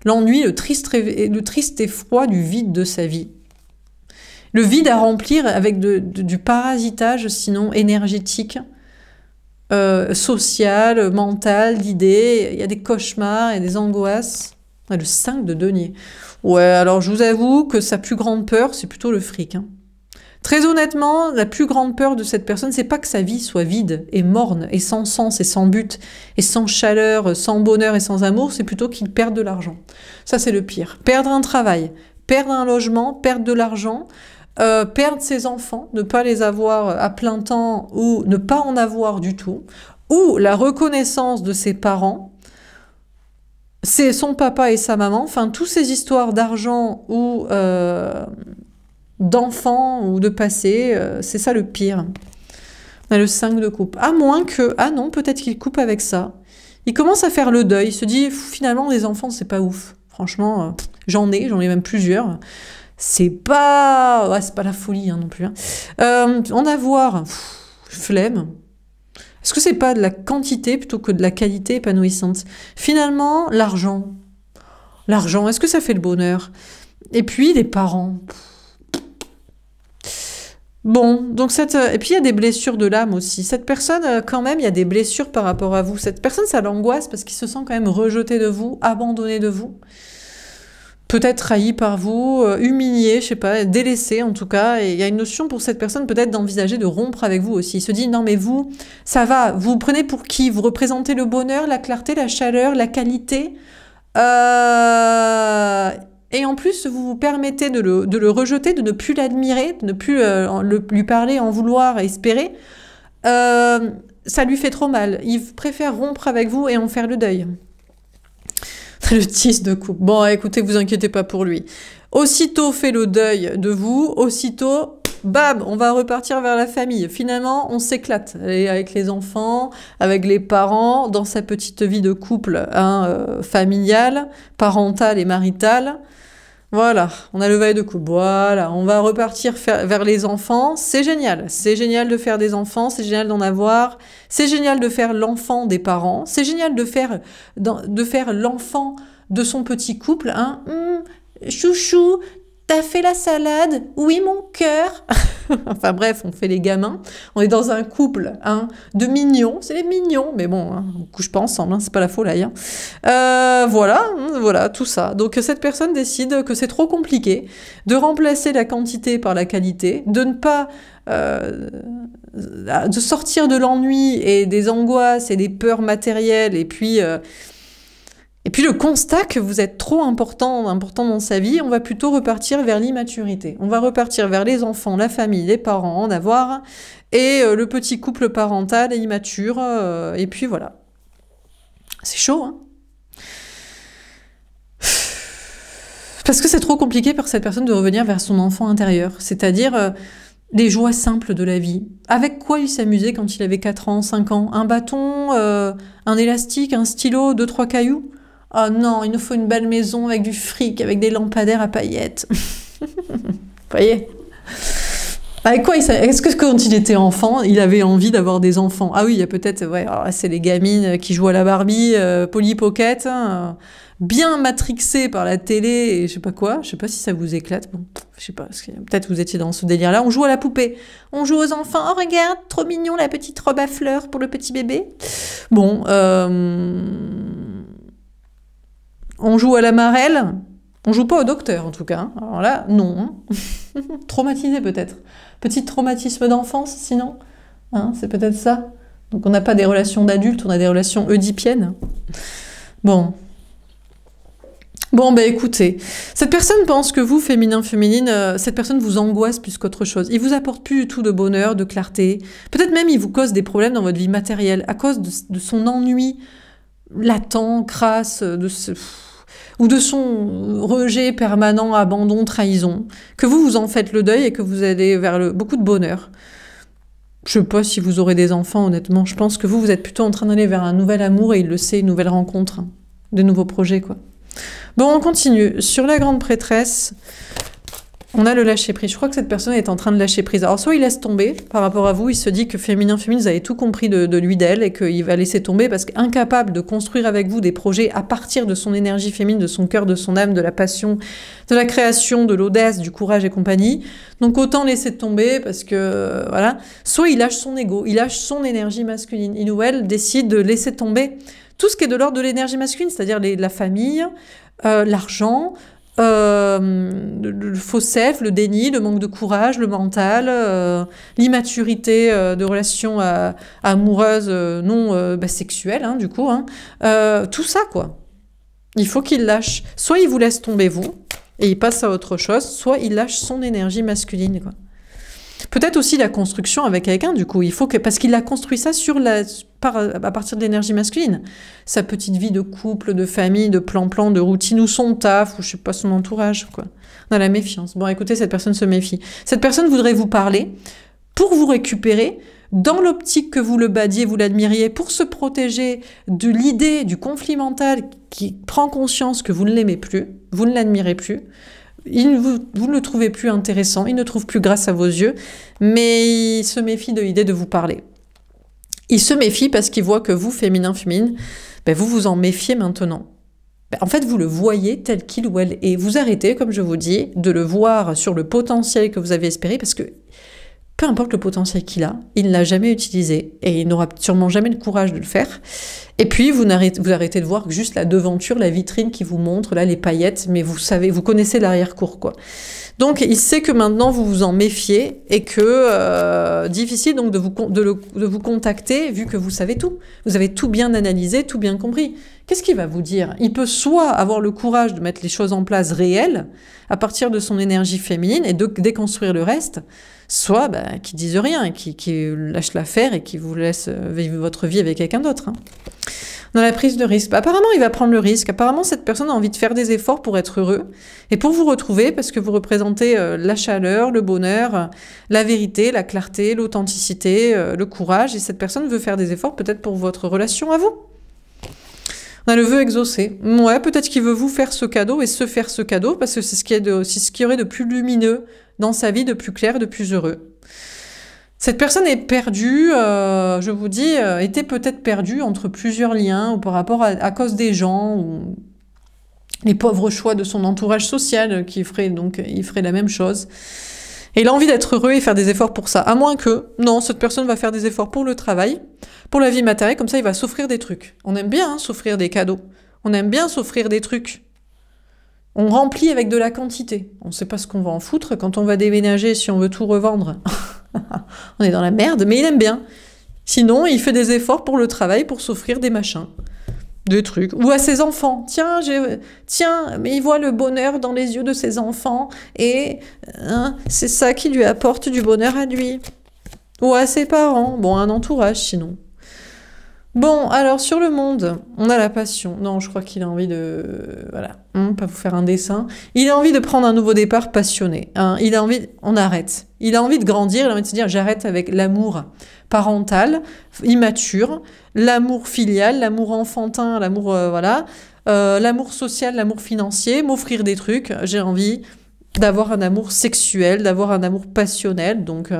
S1: l'ennui, le triste effroi du vide de sa vie. Le vide à remplir avec du parasitage, sinon énergétique, social, mental, d'idées. Il y a des cauchemars, il y a des angoisses. Le 5 de denier. Ouais, alors je vous avoue que sa plus grande peur, c'est plutôt le fric. Hein. Très honnêtement, la plus grande peur de cette personne, c'est pas que sa vie soit vide et morne et sans sens et sans but et sans chaleur, sans bonheur et sans amour, c'est plutôt qu'il perde de l'argent. Ça, c'est le pire. Perdre un travail, perdre un logement, perdre de l'argent, perdre ses enfants, ne pas les avoir à plein temps ou ne pas en avoir du tout, ou la reconnaissance de ses parents, c'est son papa et sa maman, enfin, toutes ces histoires d'argent ou d'enfants ou de passé, c'est ça le pire. On a le 5 de coupe. À moins que, ah non, peut-être qu'il coupe avec ça. Il commence à faire le deuil, il se dit, finalement, les enfants, c'est pas ouf. Franchement, j'en ai même plusieurs. C'est pas la folie hein, non plus. Hein. En avoir, flemme. Est-ce que c'est pas de la quantité plutôt que de la qualité épanouissante? Finalement, l'argent. L'argent, est-ce que ça fait le bonheur? Et puis, les parents. Bon, donc et puis il y a des blessures de l'âme aussi. Cette personne, quand même, il y a des blessures par rapport à vous. Cette personne, ça l'angoisse parce qu'il se sent quand même rejeté de vous, abandonné de vous. Peut-être trahi par vous, humilié, je sais pas, délaissé en tout cas. Et il y a une notion pour cette personne peut-être d'envisager de rompre avec vous aussi. Il se dit, non mais vous, ça va, vous vous prenez pour qui? Vous représentez le bonheur, la clarté, la chaleur, la qualité. Et en plus, vous vous permettez de le rejeter, de ne plus l'admirer, de ne plus lui parler, en vouloir, espérer. Ça lui fait trop mal. Il préfère rompre avec vous et en faire le deuil. Le 10 de coupe. Bon, écoutez, vous inquiétez pas pour lui. Aussitôt fait le deuil de vous, aussitôt, bam, on va repartir vers la famille. Finalement, on s'éclate avec les enfants, avec les parents, dans sa petite vie de couple hein, familiale, parentale et maritale. Voilà, on a le valet de coupe. Voilà, on va repartir vers les enfants. C'est génial. C'est génial de faire des enfants. C'est génial d'en avoir. C'est génial de faire l'enfant des parents. C'est génial de faire l'enfant de son petit couple. Hein. Chouchou, t'as fait la salade? Oui, mon cœur. Enfin bref, on fait les gamins. On est dans un couple hein, de mignons. C'est les mignons, mais bon, hein, on couche pas ensemble, hein, c'est pas la folie. Hein. Voilà, tout ça. Donc cette personne décide que c'est trop compliqué de remplacer la quantité par la qualité, de ne pas de sortir de l'ennui et des angoisses et des peurs matérielles et puis le constat que vous êtes trop important dans sa vie, on va plutôt repartir vers l'immaturité. On va repartir vers les enfants, la famille, les parents, en avoir, et le petit couple parental et immature, et puis voilà. C'est chaud, hein? Parce que c'est trop compliqué pour cette personne de revenir vers son enfant intérieur, c'est-à-dire les joies simples de la vie. Avec quoi il s'amusait quand il avait 4 ans, 5 ans? Un bâton, un élastique, un stylo, 2-3 cailloux? Oh non, il nous faut une belle maison avec du fric, avec des lampadaires à paillettes. Vous voyez? Avec quoi est-ce que quand il était enfant, il avait envie d'avoir des enfants? Ah oui, il y a peut-être, ouais, c'est les gamines qui jouent à la Barbie, Polly Pocket, hein, bien matrixées par la télé et je sais pas quoi. Je sais pas si ça vous éclate. Bon, je sais pas, peut-être vous étiez dans ce délire-là. On joue à la poupée, on joue aux enfants. Oh regarde, trop mignon la petite robe à fleurs pour le petit bébé. Bon, on joue à la marelle. On joue pas au docteur, en tout cas. Hein. Alors là, non. Traumatisé, peut-être. Petit traumatisme d'enfance, sinon. Hein, c'est peut-être ça. Donc, on n'a pas des relations d'adultes, on a des relations oedipiennes. Bon. Bon, ben écoutez. Cette personne pense que vous, féminin, féminine, cette personne vous angoisse plus qu'autre chose. Il vous apporte plus du tout de bonheur, de clarté. Peut-être même il vous cause des problèmes dans votre vie matérielle à cause de son ennui latent, crasse, ou de son rejet permanent, abandon, trahison, que vous en faites le deuil et que vous allez vers beaucoup de bonheur. Je ne sais pas si vous aurez des enfants, honnêtement. Je pense que vous êtes plutôt en train d'aller vers un nouvel amour et il le sait, une nouvelle rencontre, hein, de nouveaux projets, quoi. Bon, on continue. Sur la grande prêtresse, on a le lâcher-prise. Je crois que cette personne est en train de lâcher prise. Alors, soit il laisse tomber par rapport à vous, il se dit que féminin, féminine, vous avez tout compris de lui, d'elle, et qu'il va laisser tomber parce qu'incapable de construire avec vous des projets à partir de son énergie féminine, de son cœur, de son âme, de la passion, de la création, de l'audace, du courage et compagnie. Donc, autant laisser tomber parce que, voilà. Soit il lâche son ego, il lâche son énergie masculine. Il ou elle décide de laisser tomber tout ce qui est de l'ordre de l'énergie masculine, c'est-à-dire la famille, l'argent, le faux self, le déni, le manque de courage, le mental, l'immaturité de relations amoureuses non sexuelles, hein, du coup. Hein, tout ça, quoi. Il faut qu'il lâche. Soit il vous laisse tomber, vous, et il passe à autre chose, soit il lâche son énergie masculine, quoi. Peut-être aussi la construction avec quelqu'un, du coup. Il faut que, parce qu'il a construit ça à partir de l'énergie masculine. Sa petite vie de couple, de famille, de plan-plan, de routine, ou son taf, ou je sais pas, son entourage, quoi. On a la méfiance. Bon, écoutez, cette personne se méfie. Cette personne voudrait vous parler pour vous récupérer, dans l'optique que vous le badiez, vous l'admiriez, pour se protéger de l'idée du conflit mental qui prend conscience que vous ne l'aimez plus, vous ne l'admirez plus. Vous ne le trouvez plus intéressant, il ne trouve plus grâce à vos yeux, mais il se méfie de l'idée de vous parler. Il se méfie parce qu'il voit que vous, féminin, féminine, ben vous vous en méfiez maintenant. Ben en fait, vous le voyez tel qu'il ou elle est. Vous arrêtez, comme je vous dis, de le voir sur le potentiel que vous avez espéré, parce que peu importe le potentiel qu'il a, il ne l'a jamais utilisé et il n'aura sûrement jamais le courage de le faire. Et puis, vous arrêtez de voir juste la devanture, la vitrine qui vous montre, là, les paillettes, mais vous savez, vous connaissez l'arrière-cour, quoi. Donc, il sait que maintenant, vous vous en méfiez et que difficile donc de vous contacter vu que vous savez tout. Vous avez tout bien analysé, tout bien compris. Qu'est-ce qu'il va vous dire? Il peut soit avoir le courage de mettre les choses en place réelles à partir de son énergie féminine et de déconstruire le reste, soit qui dise rien, qui lâche l'affaire et qui vous laisse vivre votre vie avec quelqu'un d'autre. Hein. Dans la prise de risque, apparemment il va prendre le risque, apparemment cette personne a envie de faire des efforts pour être heureux et pour vous retrouver parce que vous représentez la chaleur, le bonheur, la vérité, la clarté, l'authenticité, le courage et cette personne veut faire des efforts peut-être pour votre relation à vous. On a le vœu exaucé. Ouais, peut-être qu'il veut vous faire ce cadeau et se faire ce cadeau, parce que c'est ce qu'il y aurait de plus lumineux dans sa vie, de plus clair, de plus heureux. Cette personne est perdue, je vous dis, était peut-être perdue entre plusieurs liens, ou par rapport à cause des gens, ou les pauvres choix de son entourage social, il ferait la même chose. Et il a envie d'être heureux et faire des efforts pour ça. À moins que, non, cette personne va faire des efforts pour le travail, pour la vie matérielle, comme ça il va s'offrir des trucs. On aime bien s'offrir des cadeaux. On aime bien s'offrir des trucs. On remplit avec de la quantité. On ne sait pas ce qu'on va en foutre quand on va déménager, si on veut tout revendre. On est dans la merde, mais il aime bien. Sinon, il fait des efforts pour le travail, pour s'offrir des machins. Des trucs. Ou à ses enfants. Tiens, mais il voit le bonheur dans les yeux de ses enfants et c'est ça qui lui apporte du bonheur à lui. Ou à ses parents. Bon, un entourage sinon. Bon, alors sur le monde, on a la passion. Non, je crois qu'il a envie de... Voilà, pas vous faire un dessin. Il a envie de prendre un nouveau départ passionné. Il a envie... On arrête. Il a envie de grandir, il a envie de se dire j'arrête avec l'amour parental, immature, l'amour filial, l'amour enfantin, l'amour... l'amour social, l'amour financier, m'offrir des trucs. J'ai envie d'avoir un amour sexuel, d'avoir un amour passionnel. Donc,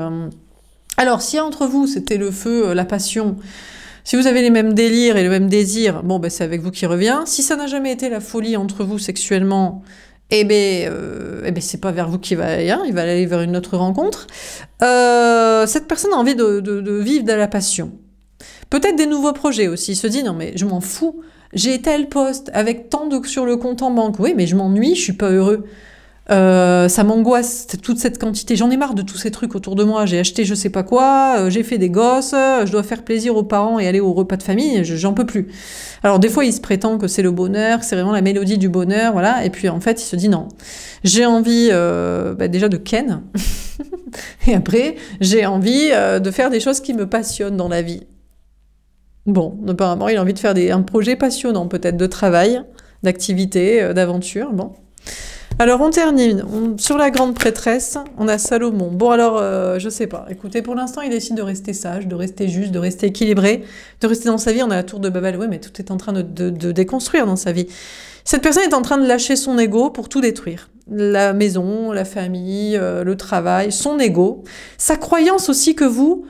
S1: alors, si entre vous, c'était le feu, la passion... Si vous avez les mêmes délires et le même désir, bon, ben, c'est avec vous qui revient. Si ça n'a jamais été la folie entre vous sexuellement, c'est pas vers vous qu'il va aller, il va aller vers une autre rencontre. Cette personne a envie de vivre de la passion. Peut-être des nouveaux projets aussi. Il se dit, non mais je m'en fous, j'ai tel poste avec tant de sur le compte en banque. Oui, mais je m'ennuie, je suis pas heureux. Ça m'angoisse, toute cette quantité. J'en ai marre de tous ces trucs autour de moi. J'ai acheté je sais pas quoi, j'ai fait des gosses, je dois faire plaisir aux parents et aller au repas de famille, j'en peux plus. Alors des fois, il se prétend que c'est le bonheur, que c'est vraiment la mélodie du bonheur, voilà. Et puis en fait, il se dit non. J'ai envie déjà de ken. Et après, j'ai envie de faire des choses qui me passionnent dans la vie. Bon, apparemment, il a envie de faire un projet passionnant, peut-être de travail, d'activité, d'aventure, bon. Alors on termine, sur la grande prêtresse, on a Salomon. Bon alors, je sais pas, écoutez, pour l'instant il décide de rester sage, de rester juste, de rester équilibré, de rester dans sa vie. On a la tour de Babel, ouais, mais tout est en train de déconstruire dans sa vie. Cette personne est en train de lâcher son ego pour tout détruire. La maison, la famille, le travail, son ego. Sa croyance aussi que vous...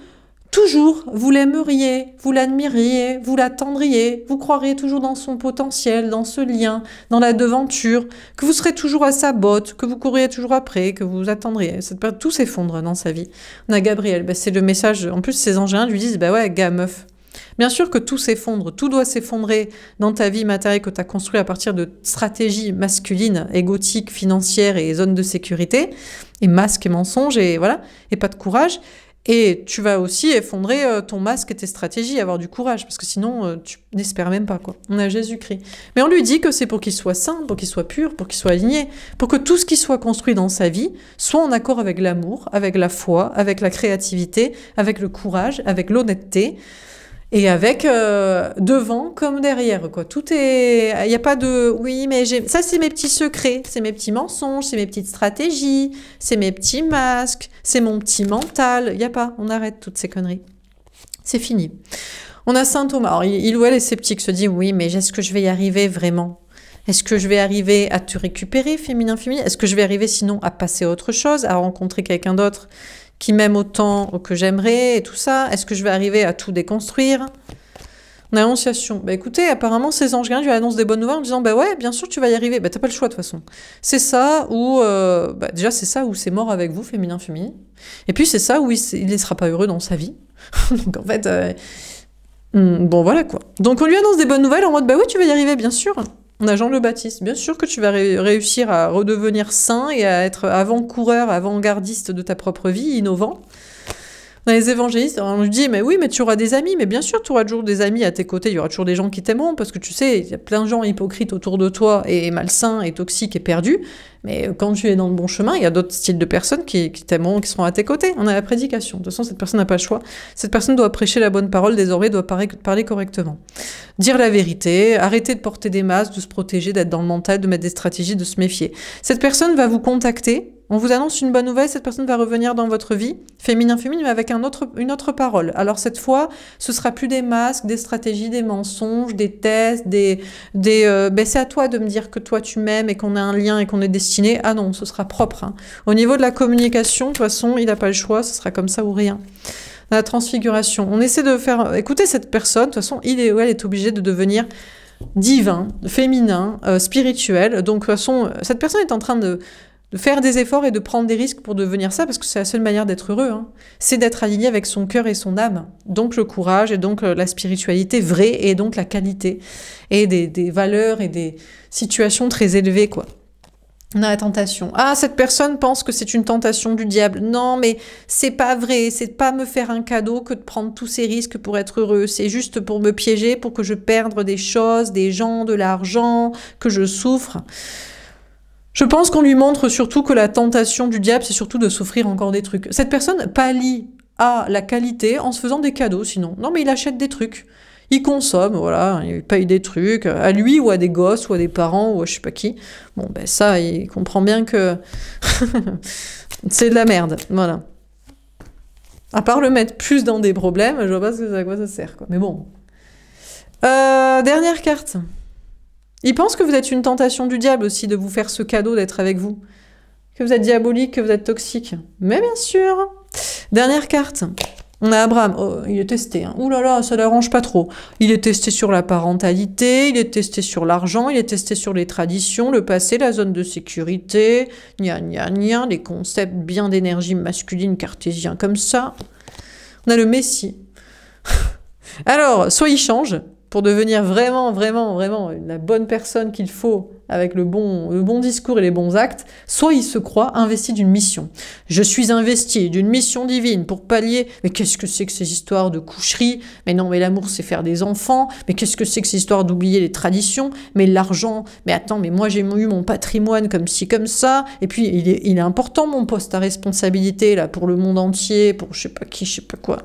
S1: Toujours, vous l'aimeriez, vous l'admiriez, vous l'attendriez, vous croiriez toujours dans son potentiel, dans ce lien, dans la devanture, que vous serez toujours à sa botte, que vous courriez toujours après, que vous attendriez. Tout s'effondre dans sa vie. On a Gabriel, c'est le message, en plus ses angéliens lui disent, ouais, gars, meuf. Bien sûr que tout s'effondre, tout doit s'effondrer dans ta vie matérielle que tu as construite à partir de stratégies masculines, égotiques, financières et zones de sécurité, et masques et mensonges, et voilà, et pas de courage. Et tu vas aussi effondrer ton masque et tes stratégies, avoir du courage, parce que sinon, tu n'espères même pas, quoi. On a Jésus-Christ. Mais on lui dit que c'est pour qu'il soit saint, pour qu'il soit pur, pour qu'il soit aligné, pour que tout ce qui soit construit dans sa vie soit en accord avec l'amour, avec la foi, avec la créativité, avec le courage, avec l'honnêteté, et avec devant comme derrière, quoi. Tout est... Il n'y a pas de... Oui, mais ça, c'est mes petits secrets, c'est mes petits mensonges, c'est mes petites stratégies, c'est mes petits masques, c'est mon petit mental. Il n'y a pas. On arrête toutes ces conneries. C'est fini. On a Saint Thomas. Alors, il ou elle est sceptique, se dit, oui, mais est-ce que je vais y arriver vraiment ? Est-ce que je vais arriver à te récupérer, féminin, féminin ? Est-ce que je vais arriver sinon à passer à autre chose, à rencontrer quelqu'un d'autre qui m'aime autant que j'aimerais et tout ça? Est-ce que je vais arriver à tout déconstruire? On a l'Annonciation. Bah écoutez, apparemment, ces anges gardiens lui annoncent des bonnes nouvelles en disant, bah ouais, bien sûr, tu vas y arriver. Bah t'as pas le choix de toute façon. C'est ça ou... déjà, c'est ça où c'est mort avec vous, féminin, féminin. Et puis, c'est ça où il ne sera pas heureux dans sa vie. Donc en fait... bon, voilà quoi. Donc on lui annonce des bonnes nouvelles en mode, bah oui, tu vas y arriver, bien sûr. On a Jean le Baptiste. Bien sûr que tu vas réussir à redevenir saint et à être avant-coureur, avant-gardiste de ta propre vie, innovant. On a les évangélistes, on lui dit, mais oui, mais tu auras des amis. Mais bien sûr, tu auras toujours des amis à tes côtés. Il y aura toujours des gens qui t'aimeront parce que tu sais, il y a plein de gens hypocrites autour de toi et malsains et toxiques et perdus. Mais quand tu es dans le bon chemin, il y a d'autres styles de personnes qui t'aimeront, qui seront à tes côtés. On a la prédication. De toute façon, cette personne n'a pas le choix. Cette personne doit prêcher la bonne parole, désormais, doit parler correctement. Dire la vérité, arrêter de porter des masques, de se protéger, d'être dans le mental, de mettre des stratégies, de se méfier. Cette personne va vous contacter On vous annonce une bonne nouvelle, cette personne va revenir dans votre vie, féminin, mais avec une autre parole. Alors cette fois, ce sera plus des masques, des stratégies, des mensonges, des tests, c'est à toi de me dire que toi tu m'aimes et qu'on a un lien et qu'on est destiné. Ah non, ce sera propre. Hein. Au niveau de la communication, de toute façon, il n'a pas le choix, ce sera comme ça ou rien. La transfiguration, on essaie de faire écouter cette personne, de toute façon, il ou elle est obligé de devenir divin, féminin, spirituel. Donc de toute façon, cette personne est en train de faire des efforts et de prendre des risques pour devenir ça, parce que c'est la seule manière d'être heureux. Hein. C'est d'être aligné avec son cœur et son âme. Donc le courage et donc la spiritualité vraie et donc la qualité et des valeurs et des situations très élevées, quoi. On a la tentation. Ah, cette personne pense que c'est une tentation du diable. Non, mais c'est pas vrai. C'est pas me faire un cadeau que de prendre tous ces risques pour être heureux. C'est juste pour me piéger, pour que je perde des choses, des gens, de l'argent, que je souffre. Je pense qu'on lui montre surtout que la tentation du diable, c'est surtout de souffrir encore des trucs. Cette personne pallie à la qualité en se faisant des cadeaux, sinon. Non, mais il achète des trucs. Il consomme, voilà, il paye des trucs, à lui ou à des gosses ou à des parents ou à je sais pas qui. Bon, ben ça, il comprend bien que c'est de la merde, voilà. À part le mettre plus dans des problèmes, je vois pas à quoi ça sert, quoi. Mais bon. Dernière carte. Il pense que vous êtes une tentation du diable aussi de vous faire ce cadeau d'être avec vous. Que vous êtes diabolique, que vous êtes toxique. Mais bien sûr. Dernière carte. On a Abraham, oh, il est testé. Hein. Ouh là là, ça l'arrange pas trop. Il est testé sur la parentalité, il est testé sur l'argent, il est testé sur les traditions, le passé, la zone de sécurité, gna gna gna, les concepts bien d'énergie masculine cartésien comme ça. On a le Messie. Alors, soit il change pour devenir vraiment la bonne personne qu'il faut avec le bon discours et les bons actes, soit il se croit investi d'une mission. Je suis investi d'une mission divine pour pallier... Mais qu'est-ce que c'est que ces histoires de coucherie? Mais non, mais l'amour, c'est faire des enfants. Mais qu'est-ce que c'est que ces histoires d'oublier les traditions? Mais l'argent... Mais attends, mais moi, j'ai eu mon patrimoine comme ci, comme ça. Et puis, il est important, mon poste à responsabilité, là, pour le monde entier, pour je sais pas qui, je sais pas quoi.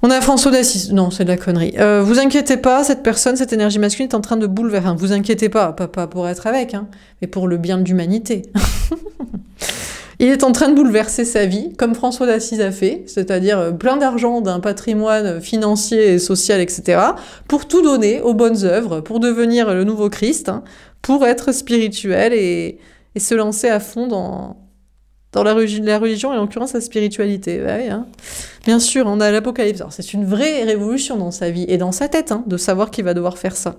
S1: On a François d'Assise. Non, c'est de la connerie. Vous inquiétez pas, cette personne, cette énergie masculine est en train de bouleverser. Vous inquiétez pas, pas pour être avec, hein, mais pour le bien de l'humanité. Il est en train de bouleverser sa vie, comme François d'Assise a fait, c'est-à-dire plein d'argent, d'un patrimoine financier et social, etc., pour tout donner aux bonnes œuvres, pour devenir le nouveau Christ, hein, pour être spirituel et se lancer à fond dans la religion et en l'occurrence la spiritualité. Bah oui, hein. Bien sûr, on a l'Apocalypse. C'est une vraie révolution dans sa vie et dans sa tête, hein, de savoir qu'il va devoir faire ça.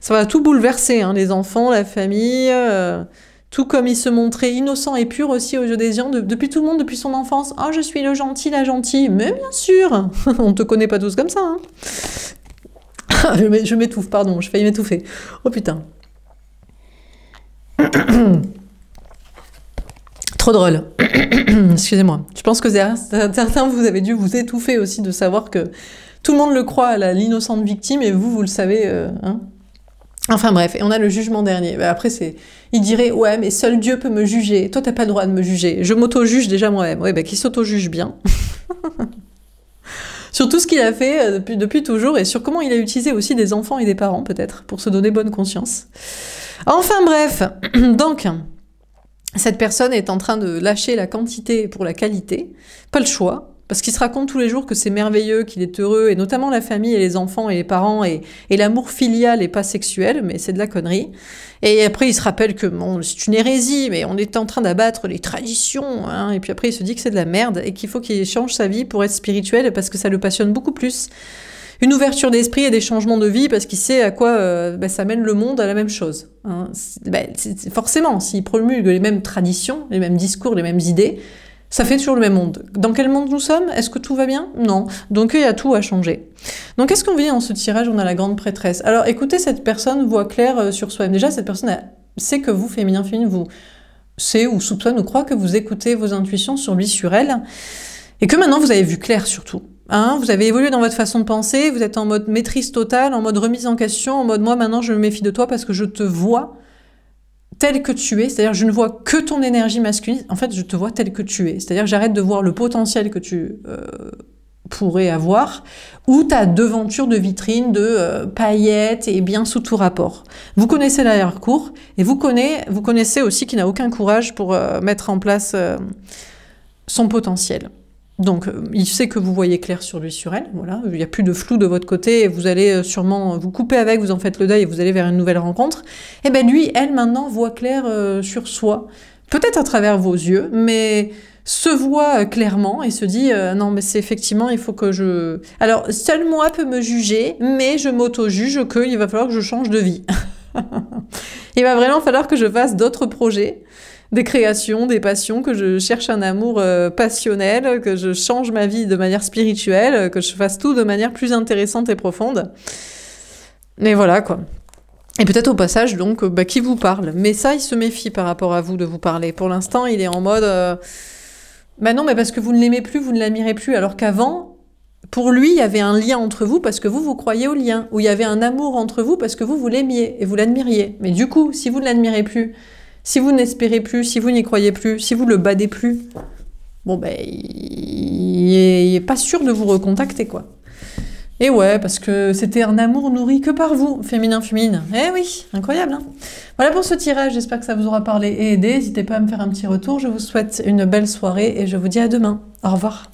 S1: Ça va tout bouleverser, hein, les enfants, la famille, tout comme il se montrait innocent et pur aussi aux yeux des gens, depuis tout le monde, depuis son enfance. « Oh, je suis le gentil, la gentille. » Mais bien sûr, on ne te connaît pas tous comme ça. Hein. Je m'étouffe, pardon, je failli m'étouffer. Oh putain. Trop drôle. Excusez-moi. Je pense que certains, vous avez dû vous étouffer aussi de savoir que tout le monde le croit à l'innocente victime et vous le savez. Hein. Enfin bref, et on a le jugement dernier. Après, il dirait, ouais, mais seul Dieu peut me juger. Toi, t'as pas le droit de me juger. Je m'auto-juge déjà moi-même. Ouais, bah, qu'il s'auto-juge bien. Sur tout ce qu'il a fait depuis toujours et sur comment il a utilisé aussi des enfants et des parents, peut-être, pour se donner bonne conscience. Enfin bref, donc... Cette personne est en train de lâcher la quantité pour la qualité, pas le choix, parce qu'il se raconte tous les jours que c'est merveilleux, qu'il est heureux, et notamment la famille et les enfants et les parents, et l'amour filial et pas sexuel, mais c'est de la connerie. Et après, il se rappelle que bon, c'est une hérésie, mais on est en train d'abattre les traditions, hein, et puis après, il se dit que c'est de la merde, et qu'il faut qu'il change sa vie pour être spirituel, parce que ça le passionne beaucoup plus. Une ouverture d'esprit et des changements de vie parce qu'il sait à quoi ça mène le monde à la même chose. Hein. Forcément, s'il promulgue les mêmes traditions, les mêmes discours, les mêmes idées, ça fait toujours le même monde. Dans quel monde nous sommes? Est-ce que tout va bien? Non. Donc il y a tout à changer. Donc qu'est-ce qu'on vit dans ce tirage? On a la grande prêtresse. Alors écoutez, cette personne voit clair sur soi-même. Déjà, cette personne sait que vous, féminin, vous sait ou soupçonne ou croit que vous écoutez vos intuitions sur lui, sur elle, et que maintenant vous avez vu clair surtout. Hein, vous avez évolué dans votre façon de penser, vous êtes en mode maîtrise totale, en mode remise en question, en mode moi maintenant je me méfie de toi parce que je te vois tel que tu es, c'est-à-dire je ne vois que ton énergie masculine, en fait je te vois tel que tu es, c'est-à-dire j'arrête de voir le potentiel que tu pourrait avoir, ou ta devanture de vitrine de paillettes et bien sous tout rapport. Vous connaissez l'arrière-cour, et vous connaissez aussi qu'il n'a aucun courage pour mettre en place son potentiel. Donc, il sait que vous voyez clair sur lui, sur elle, voilà, il n'y a plus de flou de votre côté, et vous allez sûrement vous couper avec, vous en faites le deuil, et vous allez vers une nouvelle rencontre. Et bien lui, elle, maintenant, voit clair sur soi, peut-être à travers vos yeux, mais se voit clairement et se dit non mais c'est effectivement il faut que je... Alors seul moi peut me juger, mais je m'auto-juge qu'il va falloir que je change de vie. Il va vraiment falloir que je fasse d'autres projets, des créations, des passions, que je cherche un amour passionnel, que je change ma vie de manière spirituelle, que je fasse tout de manière plus intéressante et profonde. Mais voilà quoi. Et peut-être au passage, donc, qui vous parle. Mais ça, il se méfie par rapport à vous de vous parler. Pour l'instant, il est en mode... bah non, mais parce que vous ne l'aimez plus, vous ne l'admirez plus. Alors qu'avant, pour lui, il y avait un lien entre vous parce que vous croyez au lien. Ou il y avait un amour entre vous parce que vous l'aimiez et vous l'admiriez. Mais du coup, si vous ne l'admirez plus, si vous n'espérez plus, si vous n'y croyez plus, si vous le badez plus, bon ben, il est pas sûr de vous recontacter, quoi. Et ouais, parce que c'était un amour nourri que par vous, féminin-féminine. Eh oui, incroyable, hein. Voilà pour ce tirage, j'espère que ça vous aura parlé et aidé. N'hésitez pas à me faire un petit retour. Je vous souhaite une belle soirée et je vous dis à demain. Au revoir.